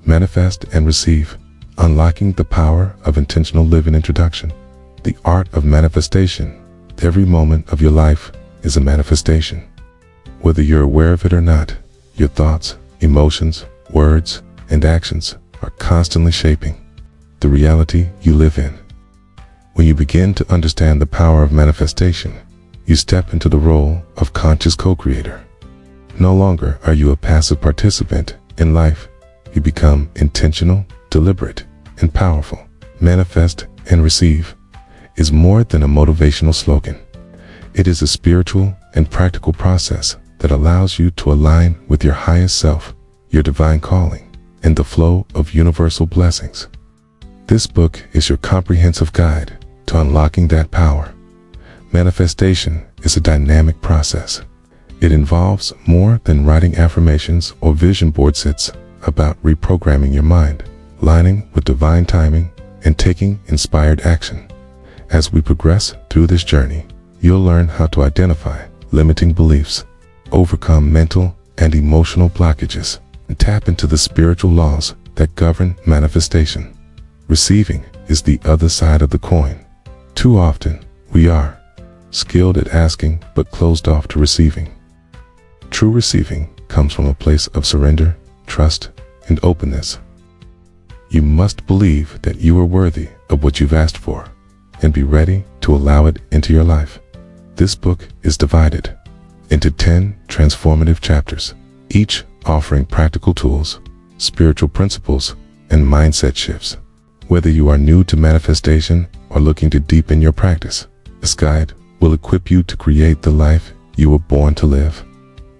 Manifest and Receive, Unlocking the Power of Intentional Living Introduction. The Art of Manifestation. Every moment of your life is a manifestation. Whether you're aware of it or not, your thoughts, emotions, words, and actions are constantly shaping the reality you live in. When you begin to understand the power of manifestation, you step into the role of conscious co-creator. No longer are you a passive participant in life. You become intentional, deliberate, and powerful. Manifest and Receive is more than a motivational slogan. It is a spiritual and practical process that allows you to align with your highest self, your divine calling, and the flow of universal blessings. This book is your comprehensive guide to unlocking that power. Manifestation is a dynamic process. It involves more than writing affirmations or vision boards. It's about reprogramming your mind, aligning with divine timing, and taking inspired action. As we progress through this journey, you'll learn how to identify limiting beliefs, overcome mental and emotional blockages, and tap into the spiritual laws that govern manifestation. Receiving is the other side of the coin. Too often, we are skilled at asking but closed off to receiving. True receiving comes from a place of surrender, trust, and openness. You must believe that you are worthy of what you've asked for and be ready to allow it into your life. This book is divided into 10 transformative chapters, each offering practical tools, spiritual principles, and mindset shifts. Whether you are new to manifestation or looking to deepen your practice, this guide will equip you to create the life you were born to live.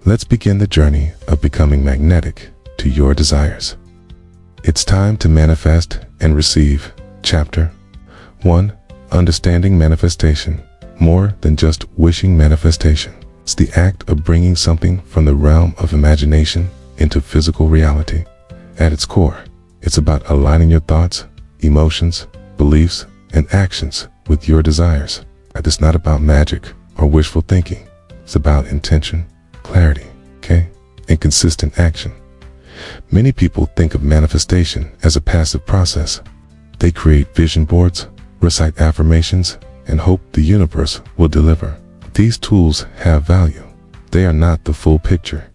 Let's begin the journey of becoming magnetic to your desires. It's time to manifest and receive. Chapter 1. Understanding manifestation. More than just wishing manifestation. It's the act of bringing something from the realm of imagination into physical reality. At its core, it's about aligning your thoughts, emotions, beliefs, and actions with your desires. It's not about magic or wishful thinking. It's about intention, clarity, and consistent action. Many people think of manifestation as a passive process. They create vision boards, recite affirmations, and hope the universe will deliver. These tools have value. They are not the full picture.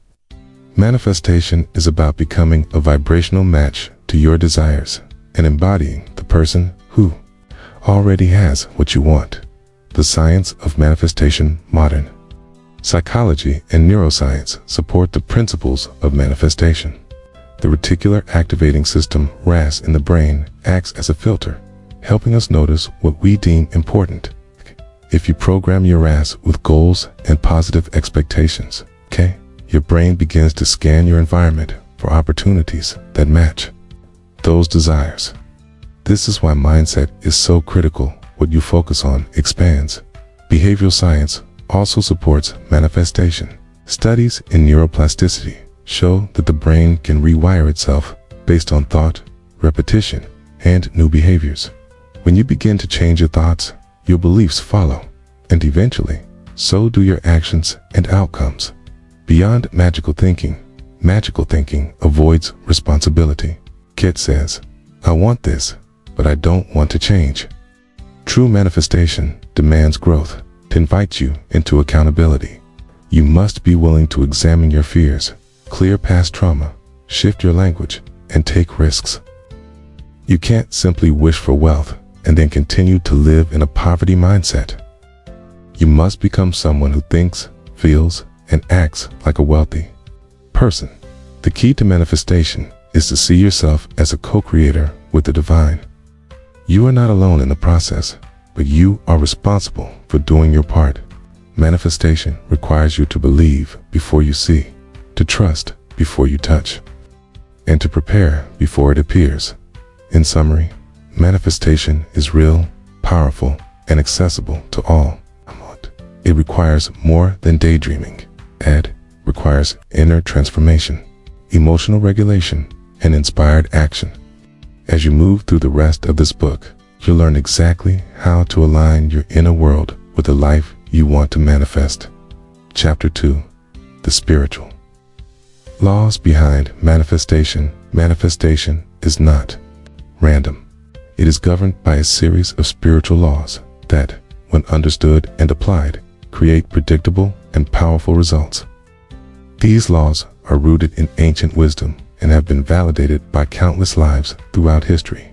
Manifestation is about becoming a vibrational match to your desires and embodying the person who already has what you want. The science of manifestation. Modern psychology and neuroscience support the principles of manifestation. The reticular activating system, RAS, in the brain acts as a filter, helping us notice what we deem important. If you program your RAS with goals and positive expectations, your brain begins to scan your environment for opportunities that match those desires. This is why mindset is so critical. What you focus on expands. Behavioral science also supports manifestation. Studies in neuroplasticity show that the brain can rewire itself based on thought, repetition, and new behaviors. When you begin to change your thoughts, your beliefs follow, and eventually, so do your actions and outcomes. Beyond magical thinking avoids responsibility. Kit says, "I want this, but I don't want to change." True manifestation demands growth. To invite you into accountability, you must be willing to examine your fears, clear past trauma, shift your language, and take risks. You can't simply wish for wealth and then continue to live in a poverty mindset. You must become someone who thinks, feels, and acts like a wealthy person. The key to manifestation is to see yourself as a co-creator with the divine. You are not alone in the process, but you are responsible for doing your part. Manifestation requires you to believe before you see, to trust before you touch, and to prepare before it appears. In summary, manifestation is real, powerful, and accessible to all. It requires more than daydreaming. It requires inner transformation, emotional regulation, and inspired action. As you move through the rest of this book, you'll learn exactly how to align your inner world with the life you want to manifest. Chapter 2. The Spiritual Laws Behind Manifestation. Manifestation is not random. It is governed by a series of spiritual laws that, when understood and applied, create predictable and powerful results. These laws are rooted in ancient wisdom and have been validated by countless lives throughout history.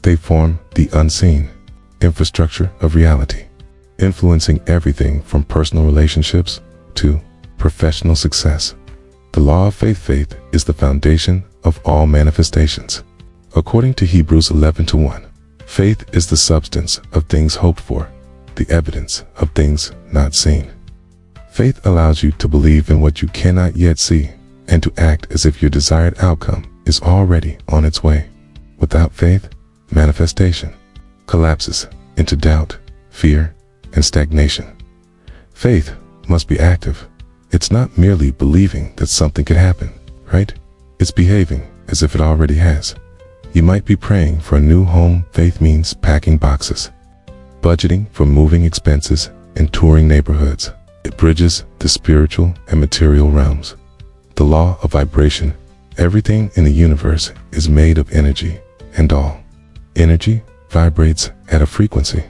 They form the unseen infrastructure of reality, influencing everything from personal relationships to professional success. The law of faith is the foundation of all manifestations. According to Hebrews 11:1, faith is the substance of things hoped for, the evidence of things not seen. Faith allows you to believe in what you cannot yet see and to act as if your desired outcome is already on its way. Without faith, manifestation collapses into doubt, fear, and stagnation. Faith must be active. It's not merely believing that something could happen, right? It's behaving as if it already has. You might be praying for a new home. Faith means packing boxes, budgeting for moving expenses, and touring neighborhoods. It bridges the spiritual and material realms. The law of vibration. Everything in the universe is made of energy, and all energy vibrates at a frequency.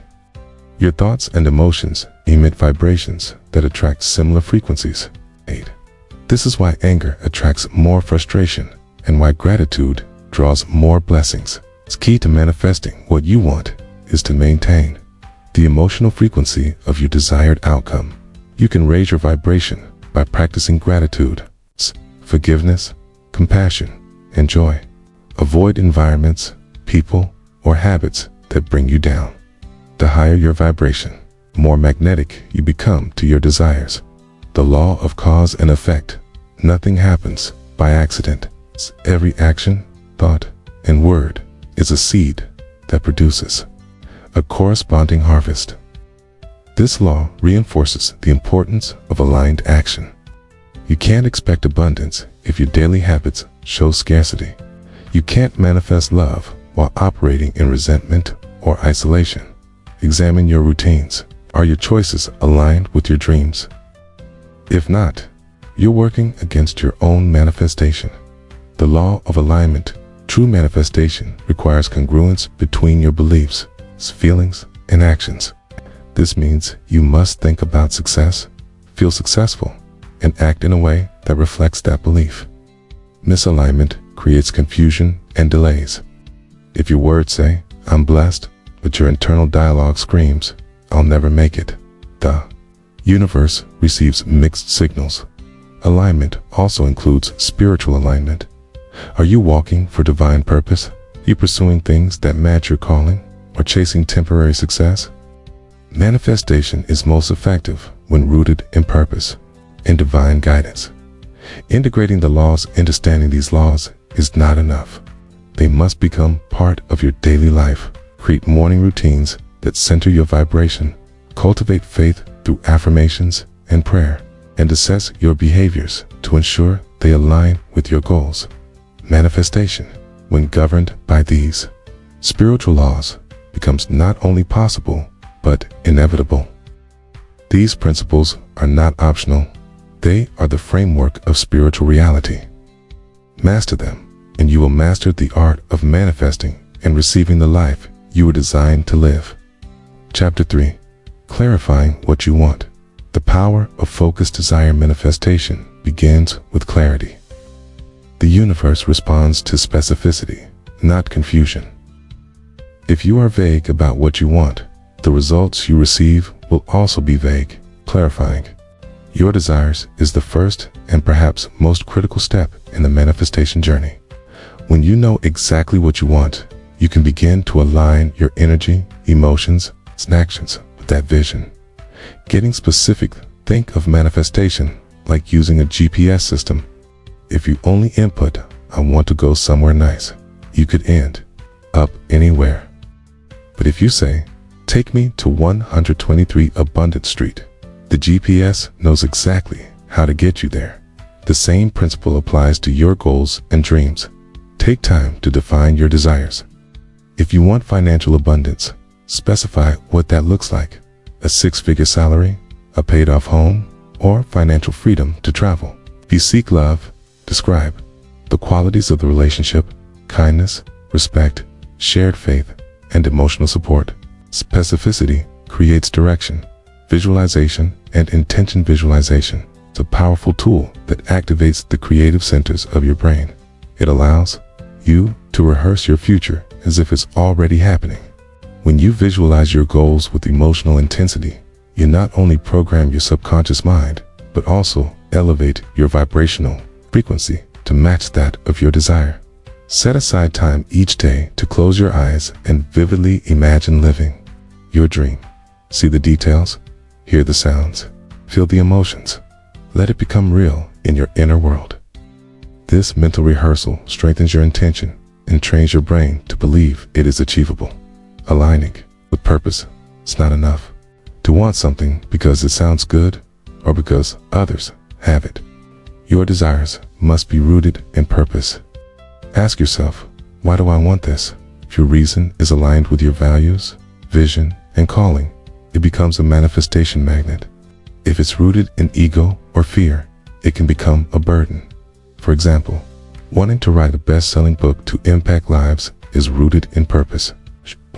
Your thoughts and emotions emit vibrations that attract similar frequencies. 8. This is why anger attracts more frustration and why gratitude draws more blessings. It's key to manifesting what you want is to maintain the emotional frequency of your desired outcome. You can raise your vibration by practicing gratitude, forgiveness, compassion, and joy. Avoid environments, people, or habits that bring you down. The higher your vibration, more magnetic you become to your desires. The law of cause and effect. Nothing happens by accident. Every action, thought, and word is a seed that produces a corresponding harvest. This law reinforces the importance of aligned action. You can't expect abundance if your daily habits show scarcity. You can't manifest love while operating in resentment or isolation. Examine your routines. Are your choices aligned with your dreams? If not, you're working against your own manifestation. The law of alignment. True manifestation requires congruence between your beliefs, feelings, and actions. This means you must think about success, feel successful, and act in a way that reflects that belief. Misalignment creates confusion and delays. If your words say, "I'm blessed," but your internal dialogue screams, "I'll never make it," the universe receives mixed signals. Alignment also includes spiritual alignment. Are you walking for divine purpose? Are you pursuing things that match your calling, or chasing temporary success? Manifestation is most effective when rooted in purpose and divine guidance. Integrating the laws, understanding these laws is not enough. They must become part of your daily life. Create morning routines that center your vibration. Cultivate faith through affirmations and prayer, and assess your behaviors to ensure they align with your goals. Manifestation, when governed by these spiritual laws, becomes not only possible, but inevitable. These principles are not optional. They are the framework of spiritual reality. Master them, and you will master the art of manifesting and receiving the life you were designed to live. Chapter 3. Clarifying what you want. The power of focused desire. Manifestation begins with clarity. The universe responds to specificity, not confusion. If you are vague about what you want, the results you receive will also be vague. Clarifying your desires is the first and perhaps most critical step in the manifestation journey. When you know exactly what you want, you can begin to align your energy, emotions, and actions with that vision. Getting specific. Think of manifestation like using a GPS system. If you only input, "I want to go somewhere nice," you could end up anywhere. But if you say, "Take me to 123 Abundant Street," the GPS knows exactly how to get you there. The same principle applies to your goals and dreams. Take time to define your desires. If you want financial abundance, specify what that looks like. A 6-figure salary, a paid-off home, or financial freedom to travel. If you seek love, describe the qualities of the relationship: kindness, respect, shared faith, and emotional support. Specificity creates direction. Visualization and intention visualization is a powerful tool that activates the creative centers of your brain. It allows you to rehearse your future as if it's already happening. When you visualize your goals with emotional intensity, you not only program your subconscious mind, but also elevate your vibrational frequency to match that of your desire. Set aside time each day to close your eyes and vividly imagine living your dream. See the details, hear the sounds, feel the emotions. Let it become real in your inner world. This mental rehearsal strengthens your intention and trains your brain to believe it is achievable. Aligning with purpose is not enough to want something because it sounds good or because others have it. Your desires must be rooted in purpose. Ask yourself, why do I want this? If your reason is aligned with your values, vision, and calling, it becomes a manifestation magnet. If it's rooted in ego or fear, it can become a burden. For example, wanting to write a best-selling book to impact lives is rooted in purpose.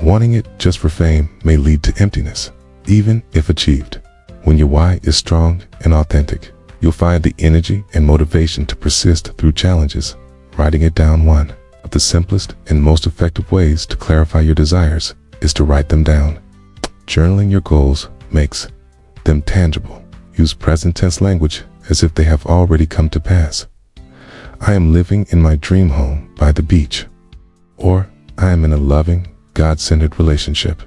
Wanting it just for fame may lead to emptiness, even if achieved. When your why is strong and authentic, you'll find the energy and motivation to persist through challenges. Writing it down. One of the simplest and most effective ways to clarify your desires is to write them down. Journaling your goals makes them tangible. Use present tense language as if they have already come to pass. I am living in my dream home by the beach. Or I am in a loving, God-centered relationship.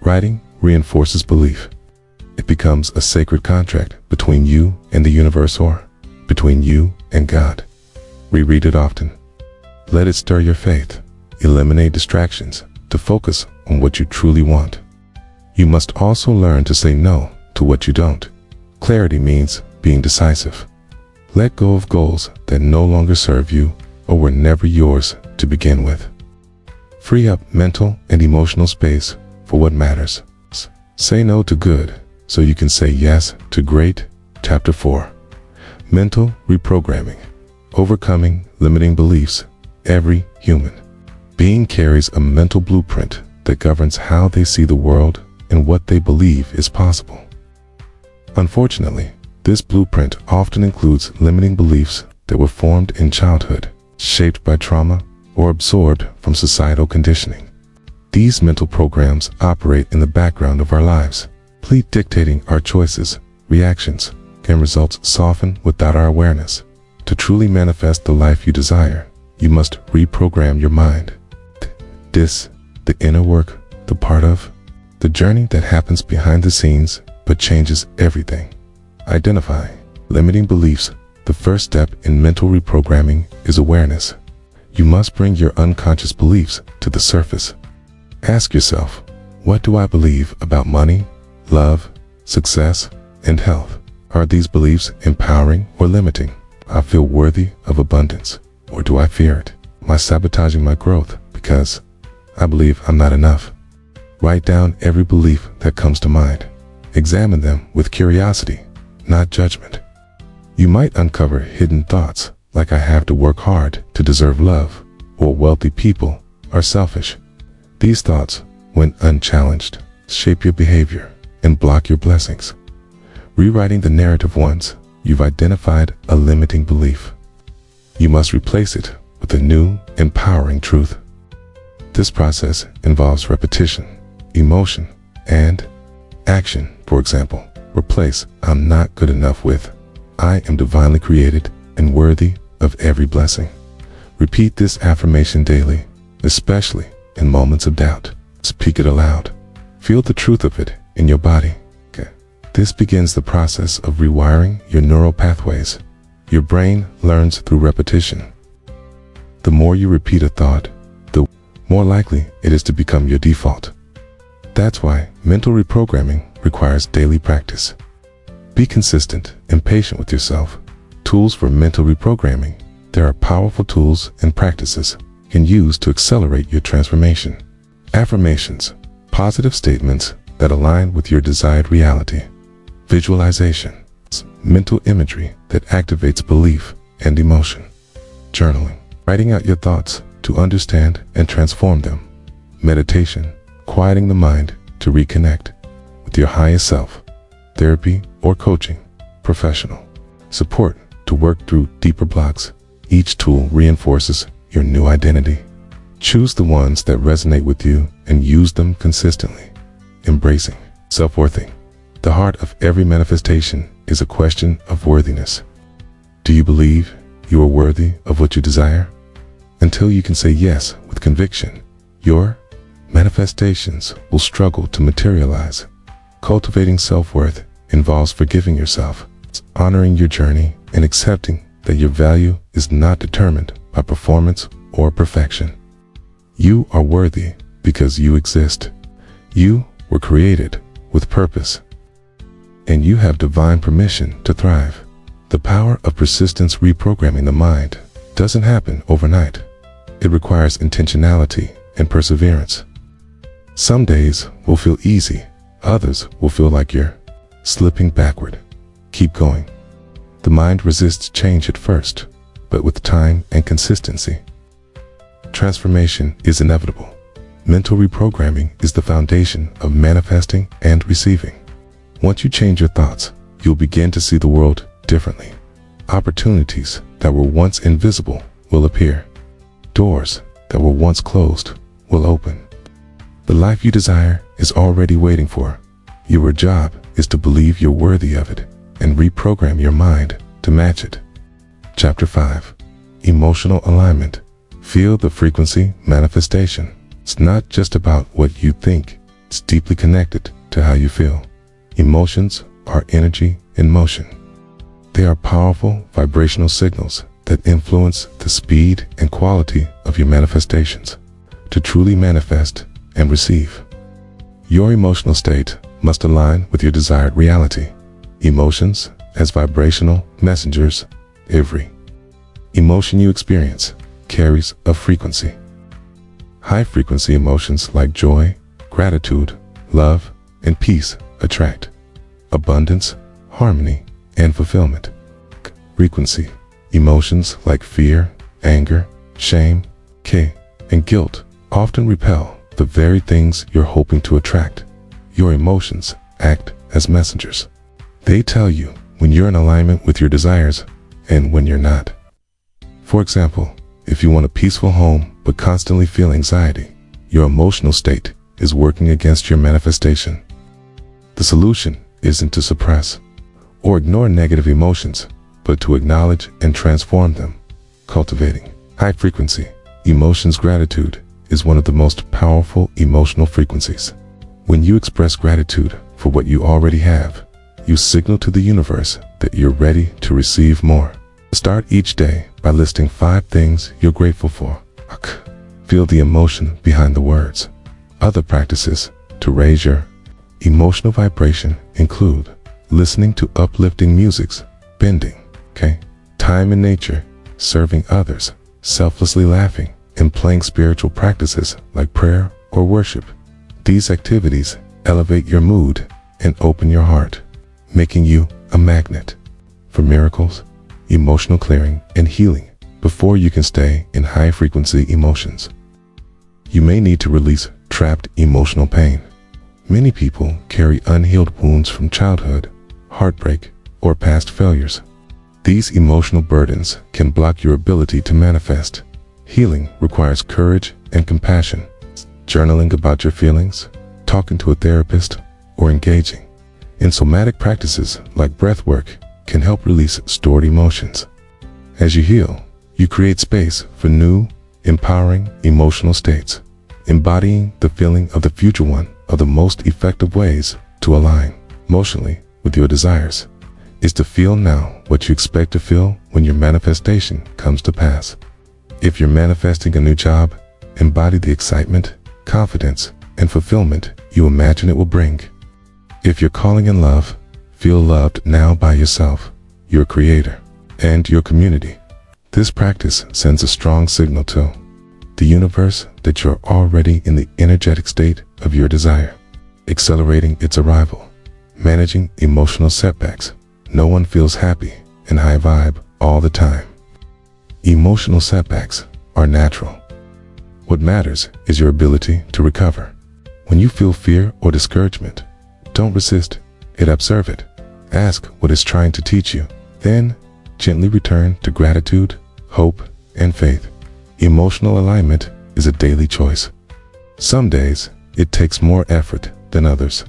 Writing reinforces belief. It becomes a sacred contract between you and the universe, or between you and God. Reread it often. Let it stir your faith. Eliminate distractions to focus on what you truly want. You must also learn to say no to what you don't. Clarity means being decisive. Let go of goals that no longer serve you or were never yours to begin with. Free up mental and emotional space for what matters. Say no to good so you can say yes to great. Chapter 4. Mental Reprogramming. Overcoming limiting beliefs. Every human being carries a mental blueprint that governs how they see the world and what they believe is possible. Unfortunately, this blueprint often includes limiting beliefs that were formed in childhood, shaped by trauma, or absorbed from societal conditioning. These mental programs operate in the background of our lives, dictating our choices, reactions, and results soften without our awareness. To truly manifest the life you desire, you must reprogram your mind. This, the inner work, the part of the journey that happens behind the scenes but changes everything. Identify limiting beliefs. The first step in mental reprogramming is awareness. You must bring your unconscious beliefs to the surface. Ask yourself, what do I believe about money, love, success, and health? Are these beliefs empowering or limiting? I feel worthy of abundance, or do I fear it? Am I sabotaging my growth because I believe I'm not enough? Write down every belief that comes to mind. Examine them with curiosity, not judgment. You might uncover hidden thoughts like I have to work hard to deserve love, or wealthy people are selfish. These thoughts, when unchallenged, shape your behavior and block your blessings. Rewriting the narrative. Once you've identified a limiting belief, you must replace it with a new, empowering truth. This process involves repetition, emotion, and action. For example, replace "I'm not good enough" with "I am divinely created and worthy of every blessing." Repeat this affirmation daily, especially in moments of doubt. Speak it aloud. Feel the truth of it in your body. This begins the process of rewiring your neural pathways. Your brain learns through repetition. The more you repeat a thought, the more likely it is to become your default. That's why mental reprogramming requires daily practice. Be consistent and patient with yourself. Tools for mental reprogramming. There are powerful tools and practices you can use to accelerate your transformation. Affirmations, positive statements that align with your desired reality. Visualization, mental imagery that activates belief and emotion. Journaling, Writing out your thoughts to understand and transform them. Meditation, quieting the mind to reconnect with your highest self. Therapy or coaching, professional. Support to work through deeper blocks. Each tool reinforces your new identity. Choose the ones that resonate with you and use them consistently. Embracing self-worthing. The heart of every manifestation is a question of worthiness. Do you believe you are worthy of what you desire? Until you can say yes with conviction, your manifestations will struggle to materialize. Cultivating self-worth involves forgiving yourself, honoring your journey, and accepting that your value is not determined by performance or perfection. You are worthy because you exist. You were created with purpose, and you have divine permission to thrive. The power of persistence reprogramming the mind doesn't happen overnight. It requires intentionality and perseverance. Some days will feel easy, others will feel like you're slipping backward. Keep going. The mind resists change at first, but with time and consistency, transformation is inevitable. Mental reprogramming is the foundation of manifesting and receiving. Once you change your thoughts, you'll begin to see the world differently. Opportunities that were once invisible will appear. Doors that were once closed will open. The life you desire is already waiting for. Your job is to believe you're worthy of it and reprogram your mind to match it. Chapter 5. Emotional alignment. Feel the frequency manifestation. It's not just about what you think. It's deeply connected to how you feel. Emotions are energy in motion. They are powerful vibrational signals that influence the speed and quality of your manifestations. To truly manifest and receive, your emotional state must align with your desired reality. Emotions as vibrational messengers. Every emotion you experience carries a frequency. High-frequency emotions like joy, gratitude, love, and peace attract abundance, harmony, and fulfillment. Frequency emotions like fear, anger, shame, and guilt often repel the very things you're hoping to attract. Your emotions act as messengers. They tell you when you're in alignment with your desires and when you're not. For example, if you want a peaceful home but constantly feel anxiety, your emotional state is working against your manifestation. The solution isn't to suppress or ignore negative emotions, but to acknowledge and transform them. Cultivating high-frequency emotions. Gratitude is one of the most powerful emotional frequencies. When you express gratitude for what you already have, you signal to the universe that you're ready to receive more. Start each day by listing 5 things you're grateful for. Feel the emotion behind the words. Other practices to raise your emotional vibration include listening to uplifting musics, bending, time in nature, serving others, selflessly laughing, and playing spiritual practices like prayer or worship. These activities elevate your mood and open your heart, making you a magnet for miracles, emotional clearing, and healing. Before you can stay in high-frequency emotions, you may need to release trapped emotional pain. Many people carry unhealed wounds from childhood, heartbreak, or past failures. These emotional burdens can block your ability to manifest. Healing requires courage and compassion. Journaling about your feelings, talking to a therapist, or engaging in somatic practices like breath work can help release stored emotions. As you heal, you create space for new, empowering emotional states. Embodying the feeling of the future one of the most effective ways to align emotionally with your desires is to feel now what you expect to feel when your manifestation comes to pass. If you're manifesting a new job, embody the excitement, confidence, and fulfillment you imagine it will bring. If you're calling in love, feel loved now by yourself, your creator, and your community. This practice sends a strong signal to the universe that you're already in the energetic state of your desire, accelerating its arrival. Managing emotional setbacks. No one feels happy and high vibe all the time. Emotional setbacks are natural. What matters is your ability to recover. When you feel fear or discouragement, don't resist it, observe it. Ask what it's trying to teach you. Then, gently return to gratitude, hope, and faith. Emotional alignment is a daily choice. Some days, it takes more effort than others.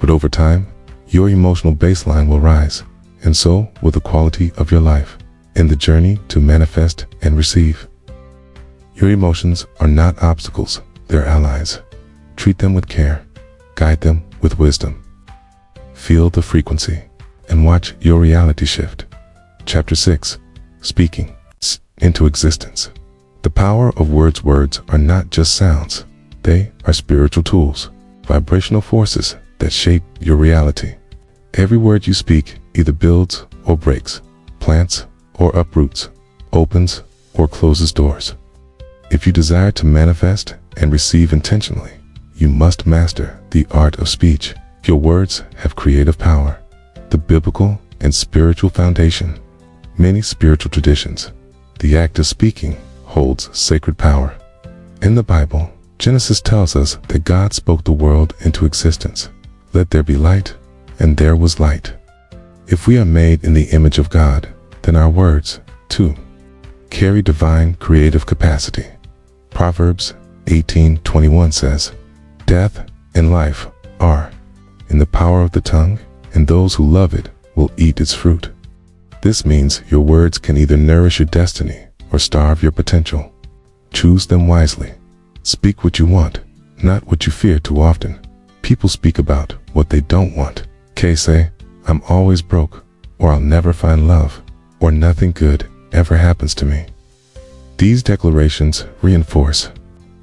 But over time, your emotional baseline will rise, and so will the quality of your life in the journey to manifest and receive. Your emotions are not obstacles, they're allies. Treat them with care, guide them with wisdom. Feel the frequency and watch your reality shift. Chapter 6. Speaking into existence. The power of words. Words are not just sounds. They are spiritual tools, vibrational forces that shape your reality. Every word you speak either builds or breaks, plants or uproots, opens or closes doors. If you desire to manifest and receive intentionally, you must master the art of speech. Your words have creative power, the biblical and spiritual foundation. Many spiritual traditions, the act of speaking holds sacred power. In the Bible, Genesis tells us that God spoke the world into existence. Let there be light, and there was light. If we are made in the image of God, then our words, too, carry divine creative capacity. Proverbs 18:21 says, "Death and life are in the power of the tongue, and those who love it will eat its fruit." This means your words can either nourish your destiny or starve your potential. Choose them wisely. Speak what you want, not what you fear. Too often, people speak about what they don't want. Say, "I'm always broke," or "I'll never find love," or "nothing good ever happens to me." These declarations reinforce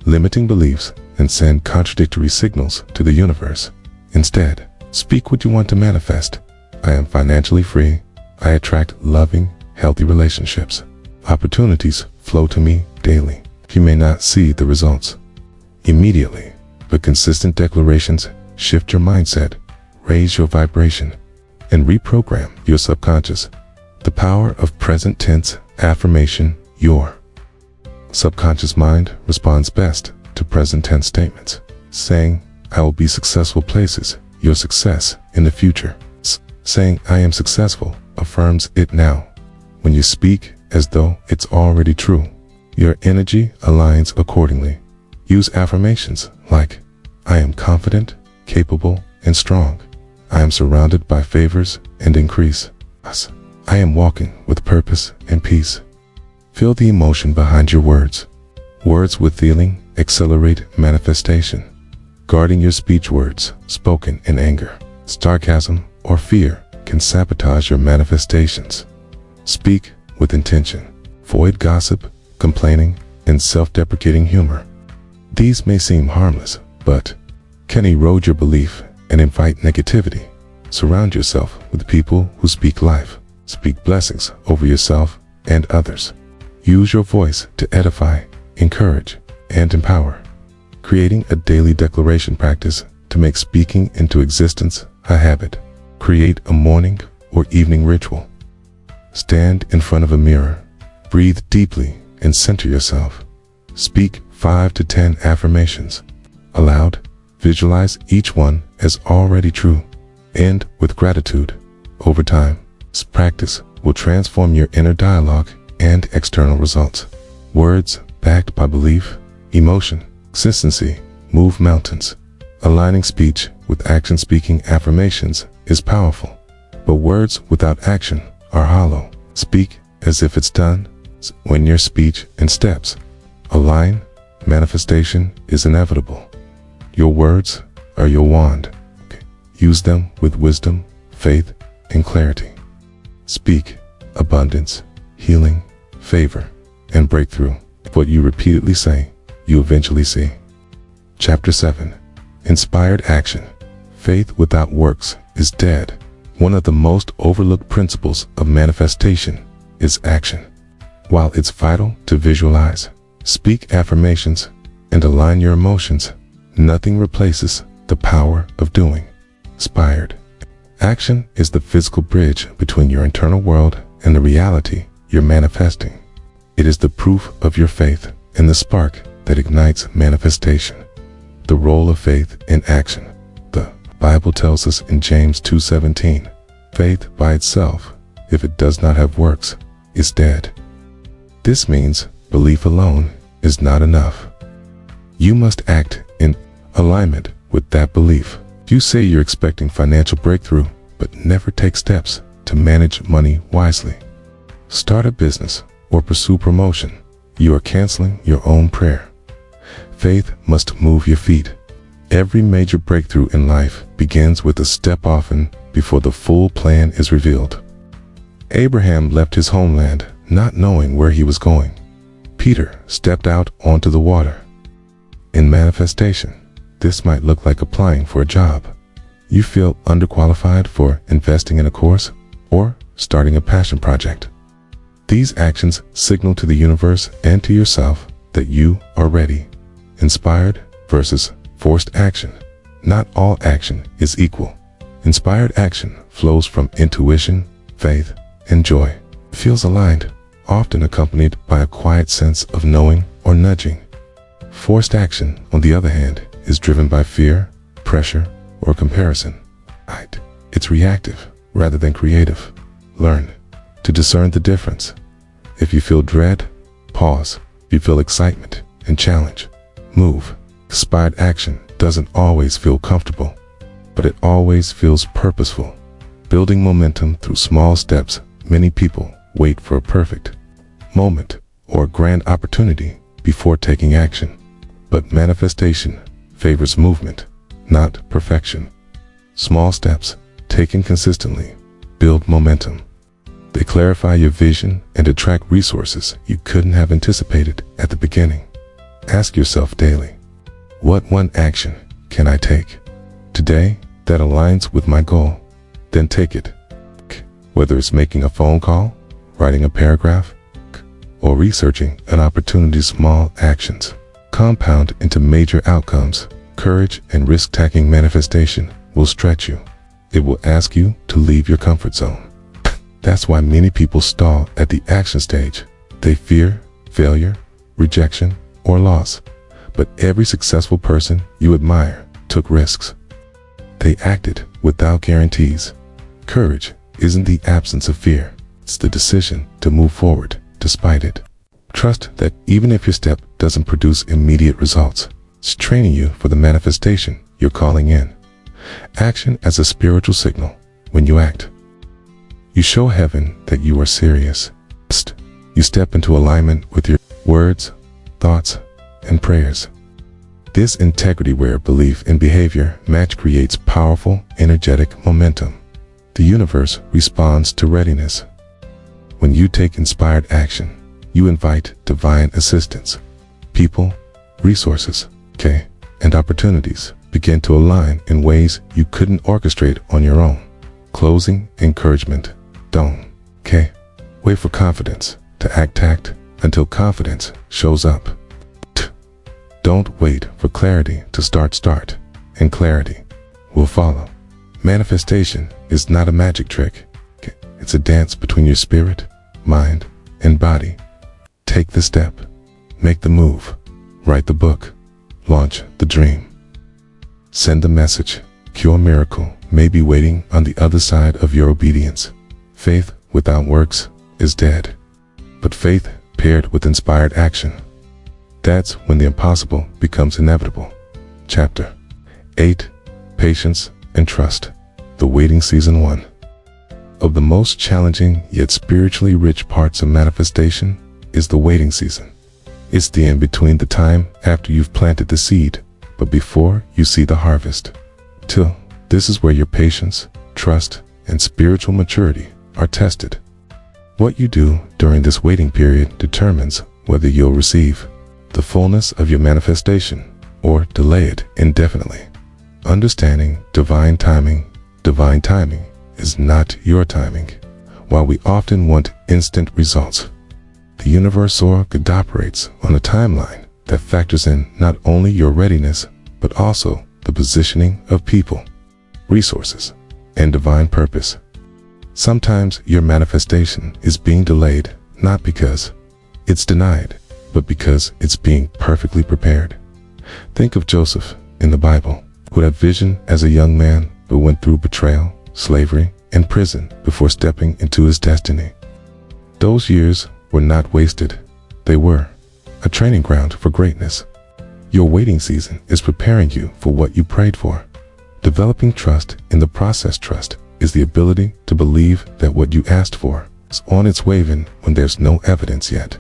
limiting beliefs and send contradictory signals to the universe. Instead, speak what you want to manifest. I am financially free. I attract loving, healthy relationships. Opportunities flow to me daily. You may not see the results immediately, but consistent declarations shift your mindset, raise your vibration, and reprogram your subconscious. The power of present tense affirmation. Your subconscious mind responds best to present tense statements. Saying, "I will be successful," places your success in the future. Saying, "I am successful," affirms it now. When you speak as though it's already true, your energy aligns accordingly. Use affirmations like, "I am confident, capable, and strong. I am surrounded by favors and increase. I am walking with purpose and peace." Feel the emotion behind your words. Words with feeling accelerate manifestation. Guarding your speech. Words spoken in anger, sarcasm, or fear can sabotage your manifestations. Speak with intention. Avoid gossip, complaining, and self-deprecating humor. These may seem harmless, but can erode your belief and invite negativity. Surround yourself with people who speak life. Speak blessings over yourself and others. Use your voice to edify, encourage, and empower. Creating a daily declaration practice to make speaking into existence a habit. Create a morning or evening ritual. Stand in front of a mirror. Breathe deeply and center yourself. Speak 5 to 10 affirmations aloud. Visualize each one as already true. End with gratitude. Over time, this practice will transform your inner dialogue and external results. Words backed by belief, emotion, consistency move mountains. Aligning speech with action. Speaking affirmations is powerful, but words without action are hollow. Speak as if it's done. When your speech and steps align, manifestation is inevitable. Your words are your wand. Use them with wisdom, faith, and clarity. Speak abundance, healing, favor, and breakthrough. What you repeatedly say, you eventually see. Chapter 7. Inspired action. Faith without works is dead. One of the most overlooked principles of manifestation is action. While it's vital to visualize, speak affirmations, and align your emotions, nothing replaces the power of doing. Inspired action is the physical bridge between your internal world and the reality you're manifesting. It is the proof of your faith, and the spark that ignites manifestation. The role of faith in action. The Bible tells us in James 2:17, faith by itself, if it does not have works, is dead. This means belief alone is not enough. You must act in alignment with that belief. If you say you're expecting financial breakthrough, but never take steps to manage money wisely, start a business, or pursue promotion, you are canceling your own prayer. Faith must move your feet. Every major breakthrough in life begins with a step often before the full plan is revealed. Abraham left his homeland not knowing where he was going. Peter stepped out onto the water. In manifestation, this might look like applying for a job. You feel underqualified for investing in a course or starting a passion project. These actions signal to the universe and to yourself that you are ready. Inspired versus forced action. Not all action is equal. Inspired action flows from intuition, faith, and joy. It feels aligned, often accompanied by a quiet sense of knowing or nudging. Forced action, on the other hand, is driven by fear, pressure, or comparison. It's reactive rather than creative. Learn to discern the difference. If you feel dread, pause. If you feel excitement and challenge, move. Inspired action doesn't always feel comfortable, but it always feels purposeful. Building momentum through small steps. Many people wait for a perfect moment or a grand opportunity before taking action. But manifestation favors movement, not perfection. Small steps, taken consistently, build momentum. They clarify your vision and attract resources you couldn't have anticipated at the beginning. Ask yourself daily, what one action can I take today that aligns with my goal? Then take it. Whether it's making a phone call, writing a paragraph, or researching an opportunity, small actions compound into major outcomes. Courage and risk-taking manifestation will stretch you. It will ask you to leave your comfort zone. That's why many people stall at the action stage. They fear failure, rejection, or loss. But every successful person you admire took risks. They acted without guarantees. Courage isn't the absence of fear. It's the decision to move forward despite it. Trust that even if your step doesn't produce immediate results, it's training you for the manifestation you're calling in. Action as a spiritual signal. When you act, you show heaven that you are serious. You step into alignment with your words, thoughts, and prayers. This integrity where belief and behavior match creates powerful, energetic momentum. The universe responds to readiness. When you take inspired action, you invite divine assistance. People, resources, and opportunities begin to align in ways you couldn't orchestrate on your own. Closing encouragement. Don't wait for confidence to act until confidence shows up. Don't wait for clarity to start, and clarity will follow. Manifestation is not a magic trick. It's a dance between your spirit, mind, and body. Take the step, make the move, write the book, launch the dream. Send the message. Your miracle may be waiting on the other side of your obedience. Faith without works is dead. But faith paired with inspired action, that's when the impossible becomes inevitable. Chapter 8. Patience and Trust. The Waiting Season 1. Of the most challenging yet spiritually rich parts of manifestation is the waiting season. It's the in-between, the time after you've planted the seed, but before you see the harvest. This is where your patience, trust, and spiritual maturity are tested. What you do during this waiting period determines whether you'll receive the fullness of your manifestation or delay it indefinitely. Understanding divine timing is not your timing. While we often want instant results, the universe or God operates on a timeline that factors in not only your readiness, but also the positioning of people, resources, and divine purpose. Sometimes your manifestation is being delayed not because it's denied, but because it's being perfectly prepared. Think of Joseph in the Bible, who had vision as a young man but went through betrayal, slavery, and prison before stepping into his destiny. Those years were not wasted. They were a training ground for greatness. Your waiting season is preparing you for what you prayed for. Developing trust in the process. Trust is the ability to believe that what you asked for is on its way even when there's no evidence yet.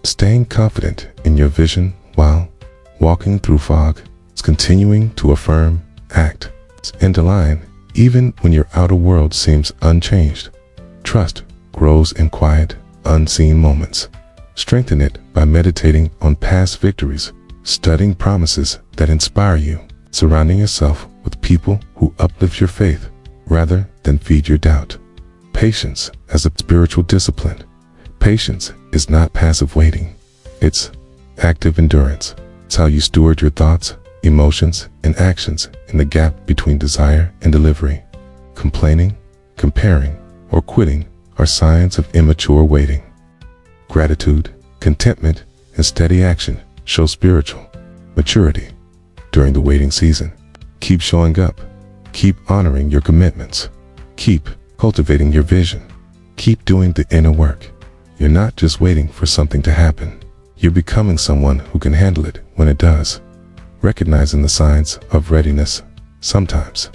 Staying confident in your vision while walking through fog is continuing to affirm, act, and align even when your outer world seems unchanged. Trust grows in quiet, unseen moments. Strengthen it by meditating on past victories, studying promises that inspire you, surrounding yourself with people who uplift your faith rather than feed your doubt. Patience as a spiritual discipline. Patience is not passive waiting. It's active endurance. It's how you steward your thoughts, emotions, and actions in the gap between desire and delivery. Complaining, comparing, or quitting are signs of immature waiting. Gratitude, contentment, and steady action show spiritual maturity. During the waiting season, keep showing up. Keep honoring your commitments. Keep cultivating your vision. Keep doing the inner work. You're not just waiting for something to happen. You're becoming someone who can handle it when it does. Recognizing the signs of readiness. Sometimes,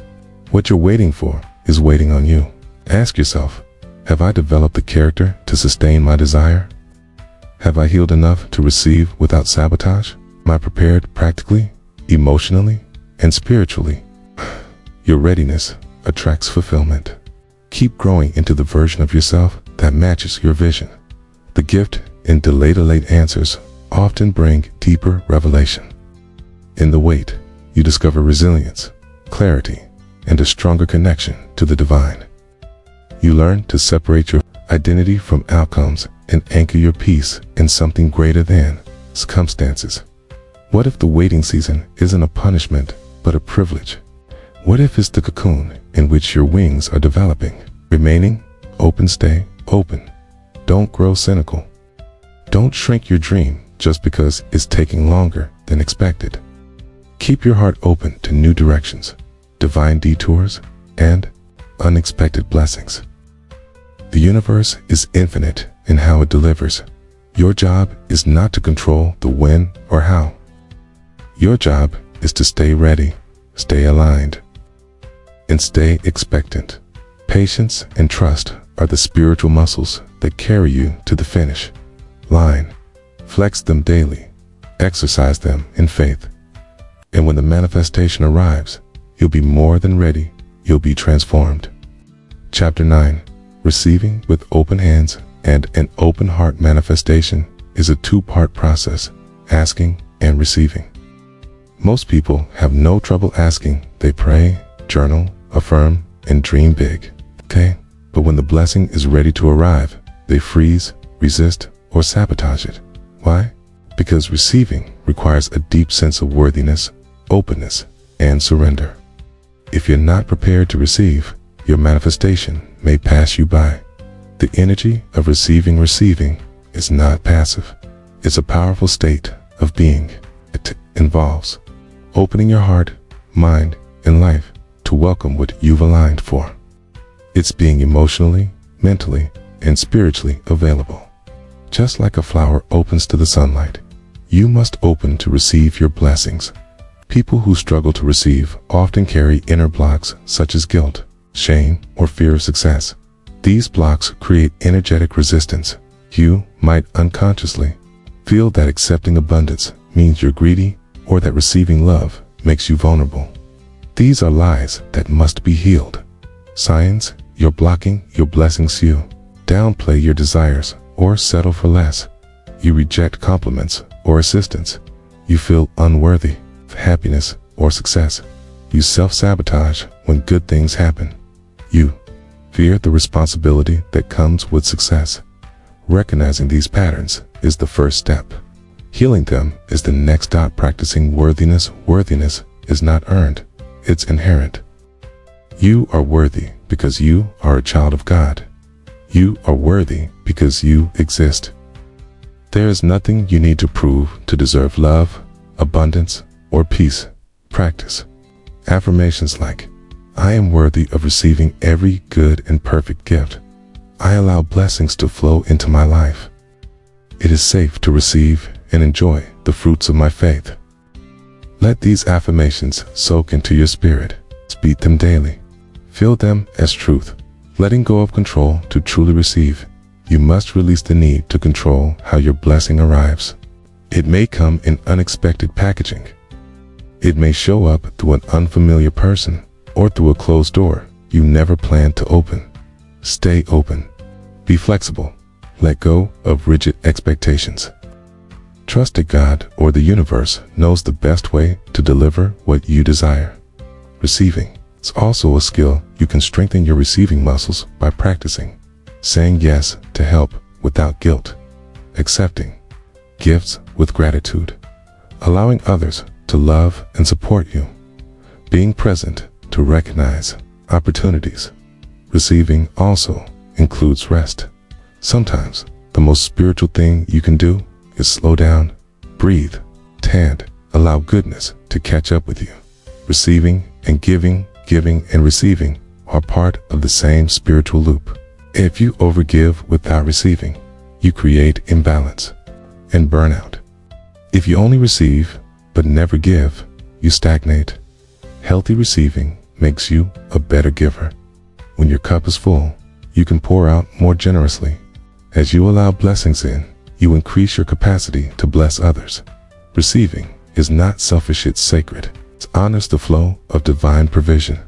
what you're waiting for is waiting on you. Ask yourself, have I developed the character to sustain my desire? Have I healed enough to receive without sabotage? Am I prepared practically, emotionally, and spiritually? Your readiness attracts fulfillment. Keep growing into the version of yourself that matches your vision. The gift in delayed answers often bring deeper revelation. In the wait, you discover resilience, clarity, and a stronger connection to the divine. You learn to separate your identity from outcomes and anchor your peace in something greater than circumstances. What if the waiting season isn't a punishment, but a privilege? What if it's the cocoon in which your wings are developing? Remaining open, stay open. Don't grow cynical. Don't shrink your dream just because it's taking longer than expected. Keep your heart open to new directions, divine detours, and unexpected blessings. The universe is infinite in how it delivers. Your job is not to control the when or how. Your job is to stay ready, stay aligned, and stay expectant. Patience and trust are the spiritual muscles that carry you to the finish line. Flex them daily. Exercise them in faith. And when the manifestation arrives, you'll be more than ready. You'll be transformed. Chapter 9. Receiving with open hands and an open heart. Manifestation is a two-part process, asking and receiving. Most people have no trouble asking. They pray, journal, affirm, and dream big. Okay? But when the blessing is ready to arrive, they freeze, resist, or sabotage it. Why? Because receiving requires a deep sense of worthiness, openness, and surrender. If you're not prepared to receive, your manifestation may pass you by. The energy of receiving is not passive. It's a powerful state of being. It involves opening your heart, mind, and life to welcome what you've aligned for. It's being emotionally, mentally, and spiritually available. Just like a flower opens to the sunlight, you must open to receive your blessings. People who struggle to receive often carry inner blocks such as guilt, shame, or fear of success. These blocks create energetic resistance. You might unconsciously feel that accepting abundance means you're greedy, or that receiving love makes you vulnerable. These are lies that must be healed. Signs you're blocking your blessings. You downplay your desires or settle for less. You reject compliments or assistance. You feel unworthy of happiness or success. You self-sabotage when good things happen. You fear the responsibility that comes with success. Recognizing these patterns is the first step. Healing them is the next step. Practicing worthiness. Worthiness is not earned, it's inherent. You are worthy because you are a child of God. You are worthy because you exist. There is nothing you need to prove to deserve love, abundance, or peace. Practice affirmations like, I am worthy of receiving every good and perfect gift. I allow blessings to flow into my life. It is safe to receive and enjoy the fruits of my faith. Let these affirmations soak into your spirit. Speak them daily. Feel them as truth. Letting go of control to truly receive, you must release the need to control how your blessing arrives. It may come in unexpected packaging. It may show up through an unfamiliar person or through a closed door you never planned to open. Stay open. Be flexible. Let go of rigid expectations. Trust that God or the universe knows the best way to deliver what you desire. Receiving is also a skill you can strengthen your receiving muscles by practicing. Saying yes to help without guilt. Accepting gifts with gratitude. Allowing others to love and support you. Being present to recognize opportunities. Receiving also includes rest. Sometimes the most spiritual thing you can do is slow down, breathe, and allow goodness to catch up with you. Receiving and giving and receiving are part of the same spiritual loop. If you overgive without receiving, you create imbalance and burnout. If you only receive but never give, you stagnate. Healthy receiving makes you a better giver. When your cup is full, you can pour out more generously. As you allow blessings in, you increase your capacity to bless others. Receiving is not selfish, it's sacred. It honors the flow of divine provision.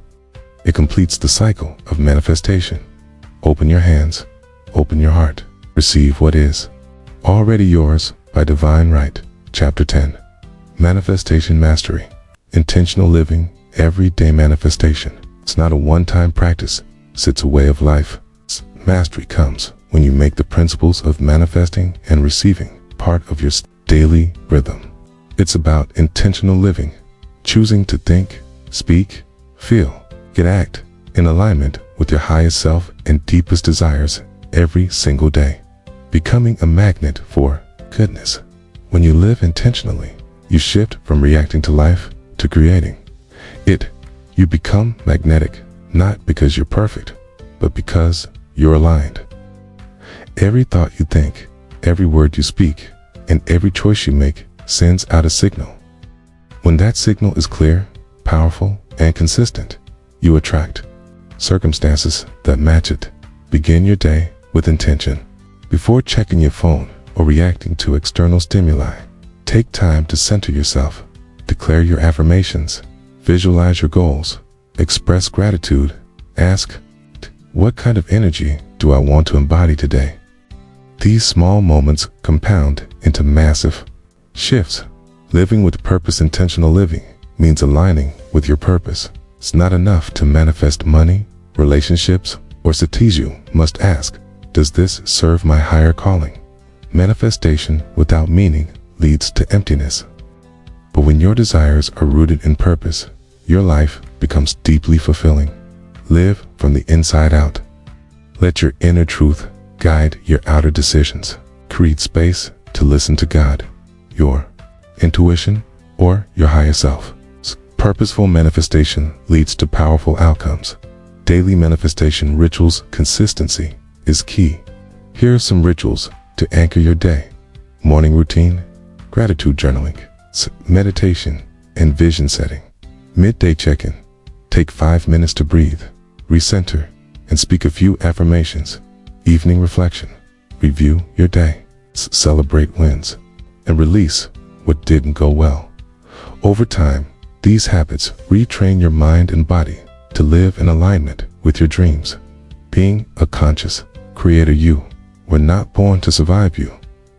It completes the cycle of manifestation. Open your hands, open your heart, receive what is already yours by divine right. Chapter 10. Manifestation Mastery. Intentional living, everyday manifestation. It's not a one-time practice, it's a way of life. Mastery comes when you make the principles of manifesting and receiving part of your daily rhythm. It's about intentional living, choosing to think, speak, feel, and act in alignment with your highest self and deepest desires every single day. Becoming a magnet for goodness. When you live intentionally, you shift from reacting to life to creating it. You become magnetic, not because you're perfect, but because you're aligned. Every thought you think, every word you speak, and every choice you make sends out a signal. When that signal is clear, powerful, and consistent, you attract circumstances that match it. Begin your day with intention. Before checking your phone or reacting to external stimuli, take time to center yourself. Declare your affirmations. Visualize your goals. Express gratitude. Ask, what kind of energy do I want to embody today? These small moments compound into massive shifts. Living with purpose. Intentional living means aligning with your purpose. It's not enough to manifest money, relationships, or success. You must ask, does this serve my higher calling? Manifestation without meaning leads to emptiness. But when your desires are rooted in purpose, your life becomes deeply fulfilling. Live from the inside out. Let your inner truth guide your outer decisions. Create space to listen to God, your intuition, or your higher self. Purposeful manifestation leads to powerful outcomes. Daily manifestation rituals. Consistency is key. Here are some rituals to anchor your day. Morning routine, gratitude journaling, meditation, and vision setting. Midday check-in. Take 5 minutes to breathe, recenter, and speak a few affirmations. Evening reflection. Review your day. Celebrate wins and release what didn't go well. Over time, these habits retrain your mind and body to live in alignment with your dreams. Being a conscious creator, you were not born to survive, you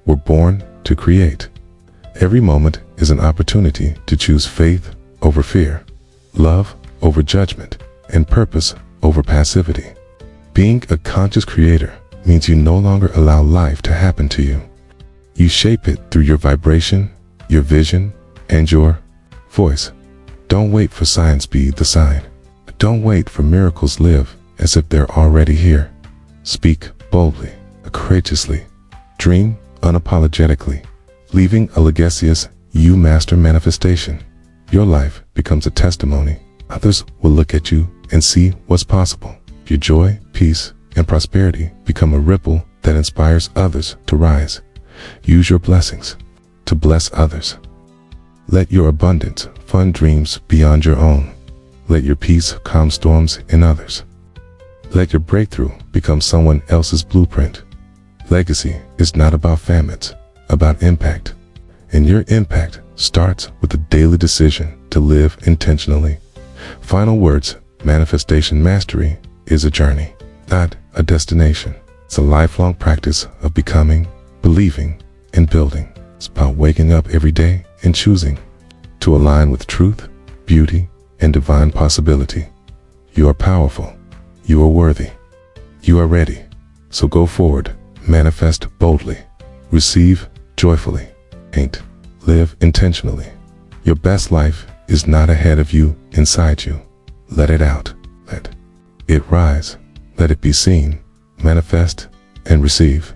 were born to create. Every moment is an opportunity to choose faith over fear, love over judgment, and purpose over passivity. Being a conscious creator means you no longer allow life to happen to you. You shape it through your vibration, your vision, and your voice. Don't wait for signs, be the sign. Don't wait for miracles, live as if they're already here. Speak boldly, courageously. Dream unapologetically, leaving a legacy as you master manifestation. Your life becomes a testimony. Others will look at you and see what's possible. Your joy, peace, and prosperity become a ripple that inspires others to rise. Use your blessings to bless others. Let your abundance fund dreams beyond your own. Let your peace calm storms in others. Let your breakthrough become someone else's blueprint. Legacy is not about famines, about impact. And your impact starts with the daily decision to live intentionally. Final words: manifestation mastery is a journey, not a destination. It's a lifelong practice of becoming, believing, and building. It's about waking up every day and choosing to align with truth, beauty, and divine possibility. You are powerful. You are worthy. You are ready. So go forward, manifest boldly, receive joyfully, and live intentionally. Your best life is not ahead of you, inside you. Let it out. Let it rise. Let it be seen, manifest, and receive.